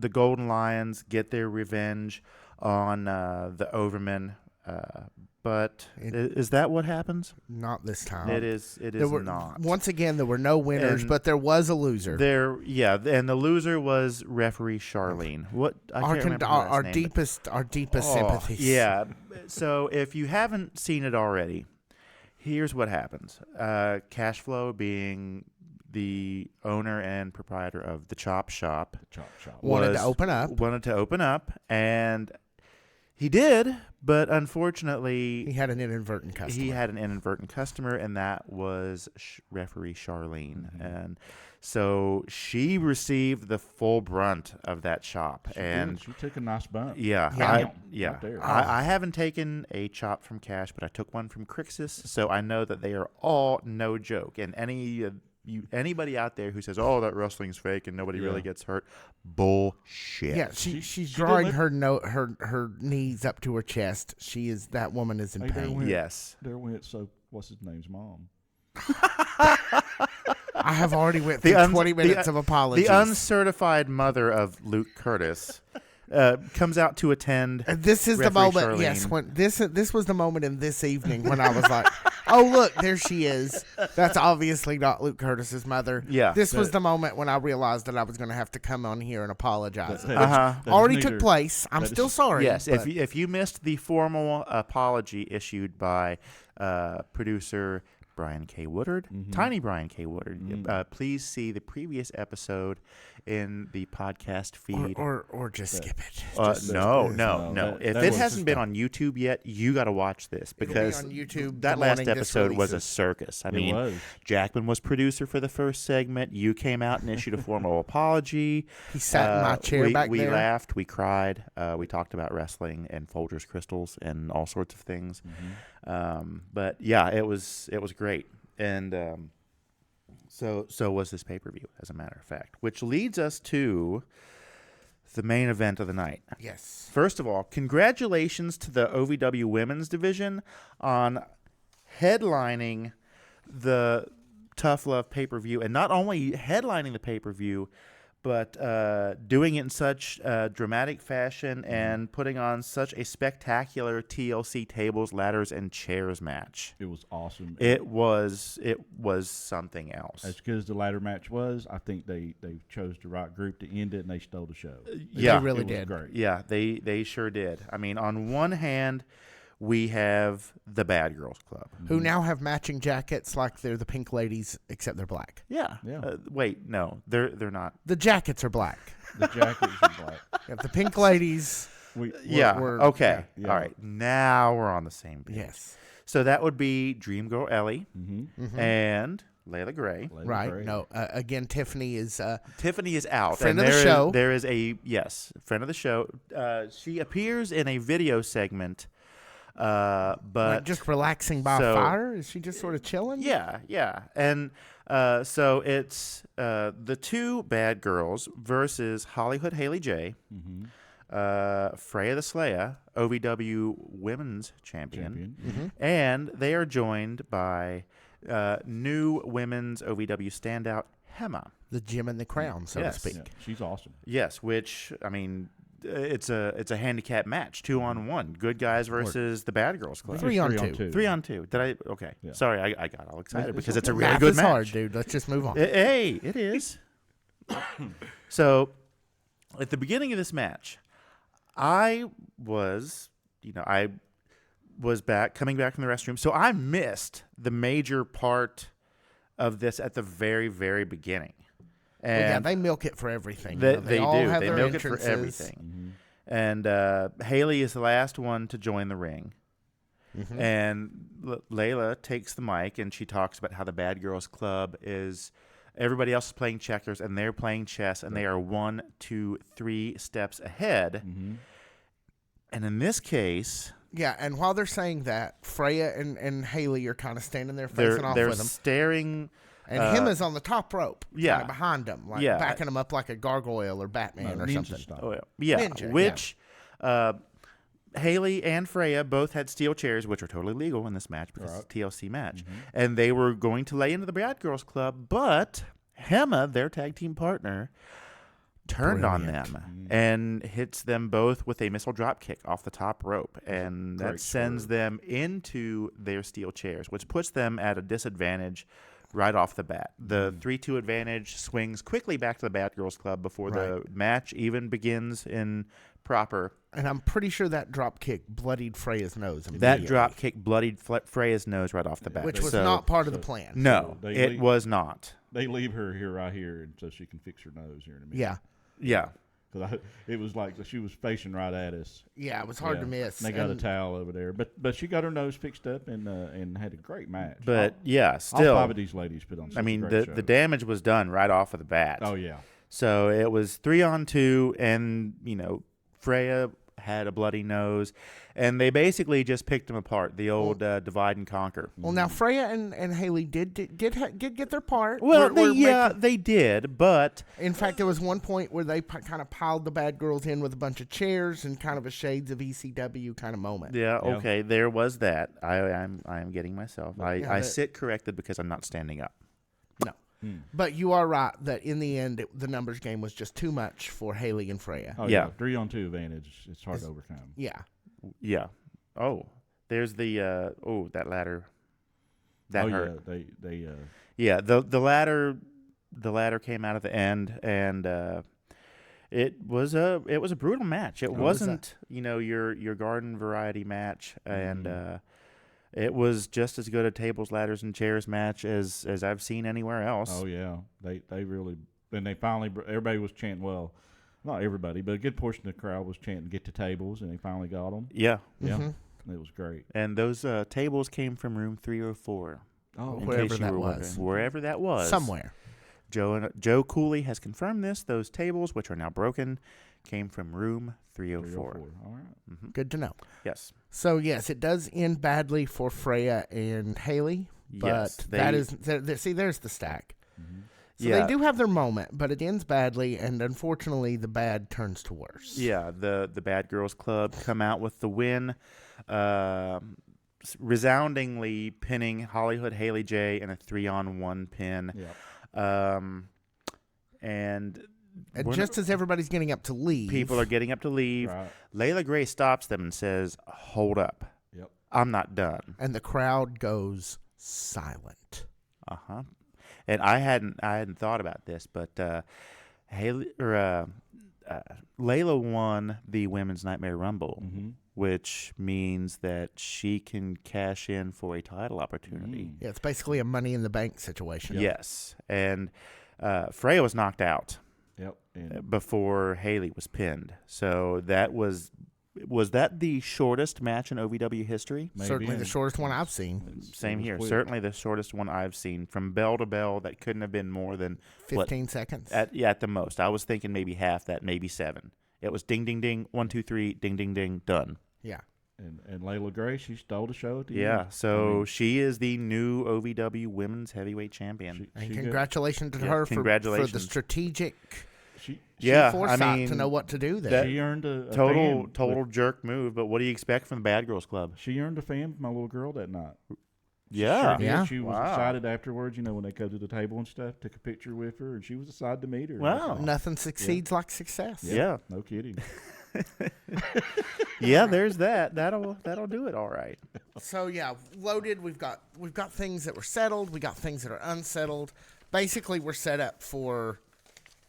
Golden Lions get their revenge on the OVERmen. But is that what happens? Not this time. It is not. Once again, there were no winners, but there was a loser. And the loser was referee Charlene. Our deepest sympathies. Yeah. So if you haven't seen it already, here's what happens. Cash Flow, being the owner and proprietor of the Chop Shop, wanted to open up, and he did, but unfortunately, he had an inadvertent customer. And that was referee Charlene. And so she received the full brunt of that chop. She took a nice bump. I haven't taken a chop from Cash, but I took one from Crixus, so I know that they are all no joke. And anybody out there who says, "Oh, that wrestling's fake and nobody really gets hurt," bullshit. Yeah, she's drawing her knees up to her chest. That woman is in pain. There went what's his name's mom. I have already went through 20 minutes of apologies. The uncertified mother of Luke Kurtis comes out to attend. This is the moment. Charlene. Yes, when this was the moment in this evening when I was like, "Oh, look, there she is." That's obviously not Luke Curtis's mother. Yeah, this was the moment when I realized that I was going to have to come on here and apologize. Already took place. I'm still sorry. Yes, if you missed the formal apology issued by producer Brian K. Woodard, Tiny Brian K. Woodard. Please see the previous episode in the podcast feed. Or just skip it. No. If it hasn't been on YouTube yet, you got to watch this because on YouTube that last episode was a circus. I mean, Jackman was producer for the first segment. You came out and issued a formal apology. He sat in my chair back there. We laughed. We cried. We talked about wrestling and Folgers crystals and all sorts of things. But yeah, it was great. And so was this pay-per-view, as a matter of fact, which leads us to the main event of the night. Yes. First of all, congratulations to the OVW women's division on headlining the Tough Love pay-per-view, and not only headlining the pay-per-view, but doing it in such dramatic fashion and putting on such a spectacular TLC tables, ladders, and chairs match. It was awesome. It was something else. As good as the ladder match was, I think they chose the right group to end it, and they stole the show. Yeah, they really did. Great. Yeah, they sure did. I mean, on one hand, we have the Bad Girls Club, who now have matching jackets like they're the Pink Ladies, except they're black. Yeah. Wait, no, they're not. The jackets are black. The jackets are black. Yeah, the Pink Ladies. Okay. Yeah. All right. Now we're on the same page. Yes. So that would be Dream Girl Ellie and Layla Gray. Right. No. Again, Tiffany is out. Friend of the show. There is friend of the show. She appears in a video segment. But like just relaxing by a fire? Is she just sort of chilling? Yeah. And so it's the two bad girls versus Hollyhood Hailey J, Freya the Slaya, OVW Women's Champion. And they are joined by new women's OVW standout Gema. The gem in the crown, so to speak. Yeah, she's awesome. Yes, which, I mean, it's a handicap match, 2-on-1. Good guys versus the Bad Girls Club. 3-on-2. 3-on-2. Did I? Okay. Yeah. Sorry, I got all excited because it's a really Math good is match. hard, dude. Let's just move on. Hey, it is. So, at the beginning of this match, I was coming back from the restroom, so I missed the major part of this at the very, very beginning. And they milk it for everything. They all do. Have They their milk it for entrances. everything. And Hailey is the last one to join the ring. And Layla takes the mic and she talks about how the Bad Girls Club is everybody else is playing checkers and they're playing chess and they are 1, 2, 3 steps ahead. And in this case, yeah, and while they're saying that, Freya and Hailey are kind of standing there facing off they're with them. staring. And him is on the top rope, yeah, behind them, backing him up like a gargoyle or Batman or something. Style. Ninja, which Hailey and Freya both had steel chairs, which are totally legal in this match because it's a TLC match. And they were going to lay into the Bad Girls Club, but Gema, their tag team partner, turned on them and hits them both with a missile drop kick off the top rope. And that sends them into their steel chairs, which puts them at a disadvantage right off the bat. The 3-2 advantage swings quickly back to the Bad Girls Club before the match even begins in proper. And I'm pretty sure that drop kick bloodied Freya's nose. That drop kick bloodied Freya's nose right off the bat. Which was not part of the plan. No, it was not. They leave her right here so she can fix her nose here in a minute. Yeah. Because it was like she was facing right at us. Yeah, it was hard to miss. And they got a towel over there, but she got her nose fixed up and had a great match. But all still, 5 of these ladies put on. I mean, the damage was done right off of the bat. Oh yeah. So it was 3-on-2, and Freya had a bloody nose, and they basically just picked them apart. The old divide and conquer. Well, now Freya and Hailey did get their part. Well, they did, but in fact, there was one point where they kind of piled the bad girls in with a bunch of chairs and kind of a shades of ECW kind of moment. Yeah, okay, there was that. I am getting myself. I sit corrected because I'm not standing up. No. But you are right that in the end, the numbers game was just too much for Hailey and Freya. Oh, yeah. 3-on-2 advantage. It's hard to overcome. Yeah. Yeah. Oh, there's the that ladder. That hurt. Yeah, the ladder came out at the end, and it was a brutal match. It wasn't your garden variety match, and It was just as good a tables, ladders, and chairs match as I've seen anywhere else. Oh yeah, they really. And they finally, everybody was chanting. Well, not everybody, but a good portion of the crowd was chanting "Get to tables," and they finally got them. Yeah, Yeah, it was great. and those tables came from room 304. Oh, in wherever case you that were was. wondering. Wherever that was. Somewhere. Joe Cooley has confirmed this. Those tables, which are now broken, came from room 304. 304. All right. Good to know. Yes. So, yes, it does end badly for Freya and Hailey. But Yes, that is, see, there's the stack. Mm-hmm. So Yeah. they do have their moment, but it ends badly, and unfortunately, the bad turns to worse. Yeah, the Bad Girls Club come out with the win, resoundingly pinning Hollyhood, Hailey J in a 3-on-1 pin. Yeah. And And just as everybody's getting up to leave, people are getting up to leave, Right. Layla Gray stops them and says, "Hold up. Yep. I'm not done." and the crowd goes silent. Uh-huh. And I hadn't thought about this, but Layla won the Women's Nightmare Rumble, Mm-hmm. which means that she can cash in for a title opportunity. Yeah, it's basically a Money in the Bank situation. Yes. And Freya was knocked out Yep. And before Hailey was pinned. So that was that the shortest match in OVW history? maybe, Certainly the and shortest one I've seen. Same it was here. quick. Certainly the shortest one I've seen. From bell to bell, that couldn't have been more than 15 seconds. at the most. I was thinking maybe half that, maybe 7. It was ding, ding, ding, 1, 2, 3, ding, ding, ding, done. Yeah. And Layla Gray, she stole the show at the Yeah, end. so I mean, she is the new OVW Women's Heavyweight Champion. And she congratulations to Yeah, her for the congratulations. strategic Yeah, foresight I mean, to know what to do there. she earned a total fan jerk move, but what do you expect from the Bad Girls Club? She earned a fan from my little girl that night. Yeah. Sure did. Yeah. She was Wow. excited afterwards, when they go to the table and stuff, took a picture with her, and she was excited to meet her. Wow. Nothing succeeds like success. Yeah. No kidding. Yeah, there's that. That'll do it all right. So yeah, loaded. We've got things that were settled. We got things that are unsettled. Basically, we're set up for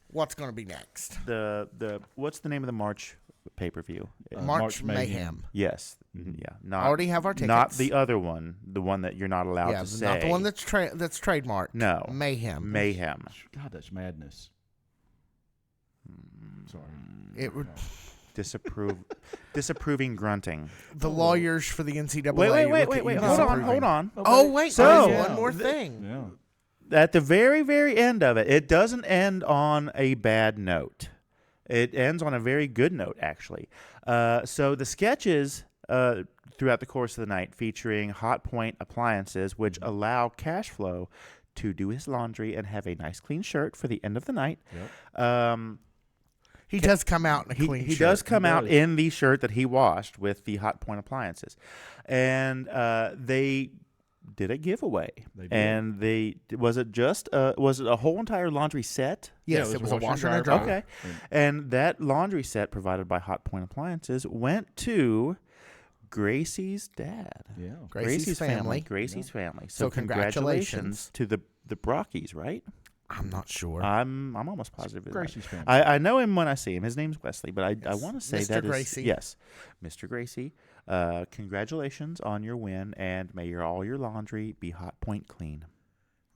what's going to be next. The what's the name of the March pay-per-view? March March Mayhem. Yes. Yeah. Not Already have our tickets. Not the other one, the one that you're not allowed Yeah, to say. not the one that's trademarked. No. Mayhem. Mayhem. God, that's madness. Sorry. It would. Disapproving grunting. The lawyers for the NCAA. Wait. look at you Hold disapproving. on. Oh wait, So- there's one more thing. Yeah. At the very, very end of it, it doesn't end on a bad note. It ends on a very good note, actually. So the sketches throughout the course of the night featuring Hot Point appliances, which allow Cash Flow to do his laundry and have a nice clean shirt for the end of the night. Yep. He does come out in a clean He shirt. does come He out does. in the shirt that he washed with the Hot Point appliances. And they did a giveaway. They did. And was it a whole entire laundry set? Yes, Yeah, it was a washer and a dryer. dryer. Okay. And that laundry set provided by Hot Point Appliances went to Gracie's dad. Yeah. Gracie's family. Gracie's family. So So congratulations to the Brockies, right? I'm not sure. I'm almost positive. it's right. Gracie's family. I know him when I see him. His name's Wesley, but I Yes. want to say Mr. that is Gracie. yes, Mr. Gracie. Congratulations on your win, and may all your laundry be Hot Point clean.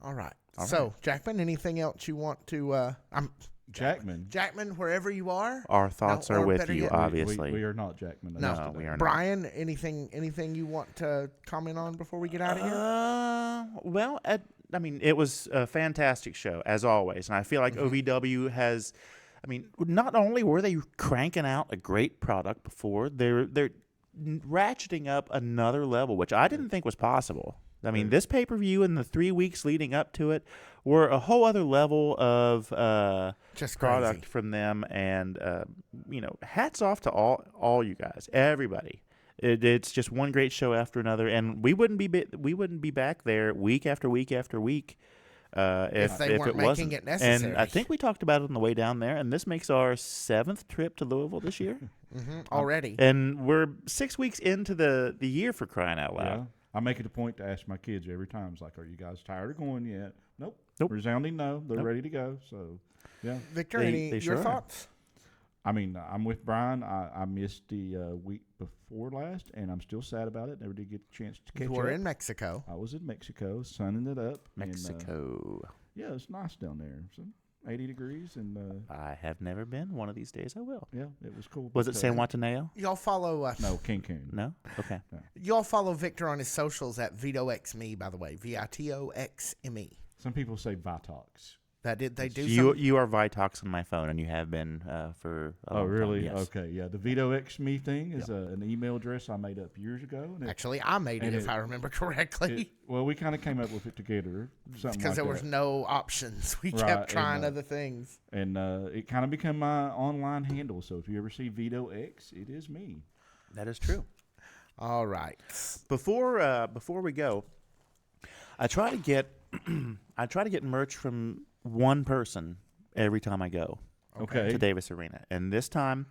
All right. All So, Jackman, anything else you want to? Jackman. Jackman, wherever you are. Our thoughts No, are or with better you, yet- obviously. We are not Jackman. No, That's today. we are not. Brian, anything you want to comment on before we get out of here? Well, it was a fantastic show, as always. And I feel like OVW has, not only were they cranking out a great product before, they're ratcheting up another level, which I didn't think was possible. This pay-per-view and the 3 weeks leading up to it were a whole other level of Just product crazy. from them. And, hats off to all you guys, everybody. It's just one great show after another, and we wouldn't be back there week after week after week if they weren't it making wasn't. it necessary. And I think we talked about it on the way down there, and this makes our 7th trip to Louisville this year, Already. and we're 6 weeks into the year, for crying out loud. Yeah. I make it a point to ask my kids every time. It's like, are you guys tired of going yet? Nope. Nope. Resounding no. They're Nope. ready to go. So, yeah. Victor, They any sure your are. thoughts? I mean, I'm with Brian. I missed the week before last, and I'm still sad about it. Never did get a chance to catch You up. were in Mexico. I was in Mexico, sunning it up. Mexico. And, it's nice down there. So 80 degrees, and I have never been. One of these days I will. yeah, it was cool. Was it San Juantaneo? Y'all follow... No, Cancun. No? Okay. Y'all follow Victor on his socials at VitoXme, by the way. VITOXME. Some people say Vitox. They do You are Vitox on my phone, and you have been for a long Oh, really? time. Yes. Okay, yeah. The VitoXme thing is an email address I made up years ago. And Actually, I made it, if I remember correctly. well, we kind of came up with it together. Because there was no options. We Right, kept trying and, other things. And it kind of became my online handle. So if you ever see VitoX, it is me. That is true. All right. Before we go, I try to get merch from one person every time I go Okay. to Davis Arena. And this time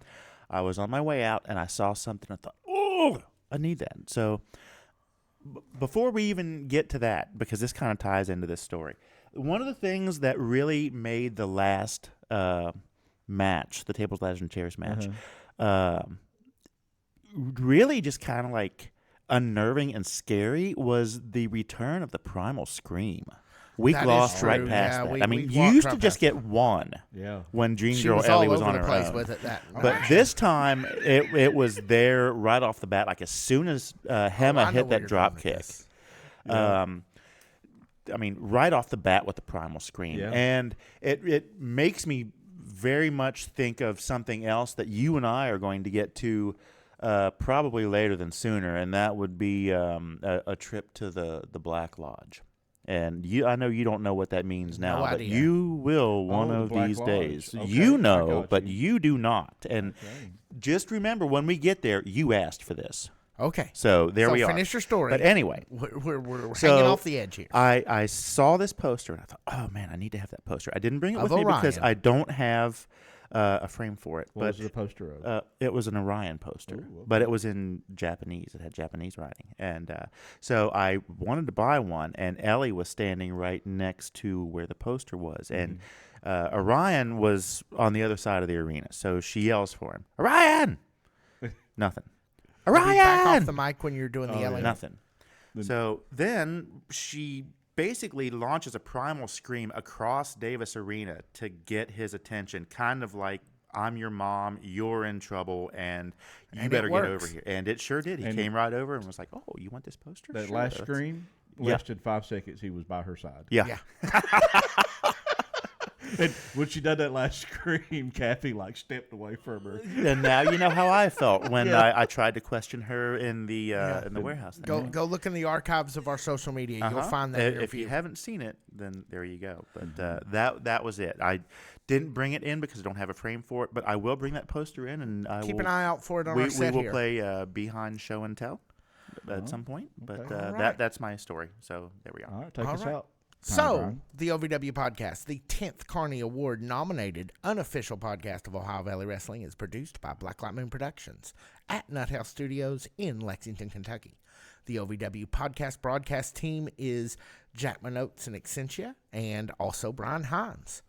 I was on my way out and I saw something. I thought, oh, I need that. So before we even get to that, because this kind of ties into this story, one of the things that really made the last match, the Tables, Ladders, and Chairs match, really just kind of like unnerving and scary was the return of the Primal Scream. We That is glossed true. right past Yeah, that. I mean, we you walked used right to just past get one Yeah. when Dream She Girl was Ellie all was over on the her place own. with it. But this time, it was there right off the bat. Like as soon as Gema hit that drop kick, Yeah. I mean, right off the bat with the Primal Scream, Yeah. and it makes me very much think of something else that you and I are going to get to probably later than sooner, and that would be a trip to the Black Lodge. And I know you don't know what that means now, but idea. you will one the of Black these Lodge. days. Okay, You I know, got but you. you do not. And Okay. just remember, when we get there, you asked for this. Okay. So there we are. Finish your story. But anyway, We're so hanging off the edge here. I saw this poster and I thought, oh man, I need to have that poster. I didn't bring it Of with me because Orion. I don't have a frame for it. What but was the poster of? it was an Orion poster, Ooh, okay. but it was in Japanese. It had Japanese writing, and so I wanted to buy one. And Ellie was standing right next to where the poster was, and Orion was on the other side of the arena. So she yells for him, Orion. Nothing. Orion. Back off the mic when you're doing the yelling. Nothing. So then she basically launches a Primal Scream across Davis Arena to get his attention, kind of like, I'm your mom, you're in trouble, and you And better it get works. over here. And it sure did. He And came right over and was like, oh, you want this poster? That Sure, last let's-" scream, Yeah. less than 5 seconds, he was by her side. Yeah. And when she did that last scream, Kathy stepped away from her. And now you know how I felt when Yeah. I tried to question her in the warehouse. Go look in the archives of our social media. You'll find that If you interview. haven't seen it, then there you go. But that was it. I didn't bring it in because I don't have a frame for it, but I will bring that poster in, and Keep an eye out for it on we our set will here. play BHines Show and Tell at some point. But okay. All right. that's my story. So there we are. All right, take All us right. out. So, Brian. the OVW podcast, the 10th Carney Award nominated unofficial podcast of Ohio Valley Wrestling, is produced by Blacklight Moon Productions at Nut House Studios in Lexington, Kentucky. The OVW podcast broadcast team is Jackman Oates and Accentia, and also Brian Hines.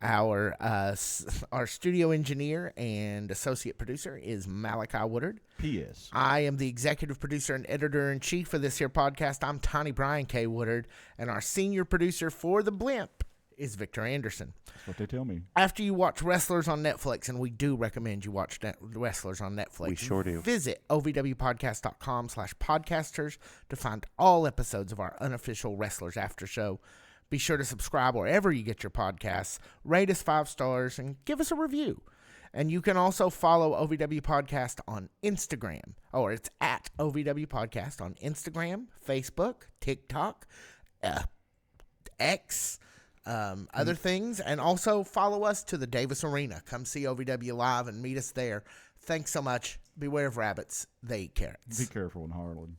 Our studio engineer and associate producer is Malachi Woodard. P.S. I am the executive producer and editor-in-chief for this here podcast. I'm TyniBrian K. Woodard, and our senior producer for The Blimp is Victor Anderson. That's what they tell me. After you watch Wrestlers on Netflix, and we do recommend you watch Wrestlers on Netflix. We sure do. Visit ovwpodcast.com/podcasters to find all episodes of our unofficial Wrestlers After Show. Be sure to subscribe wherever you get your podcasts, rate us 5 stars, and give us a review. And you can also follow OVW Podcast on Instagram, or it's at OVW Podcast on Instagram, Facebook, TikTok, X, other things. And also follow us to the Davis Arena. Come see OVW live and meet us there. Thanks so much. Beware of rabbits. They eat carrots. Be careful in Harlan.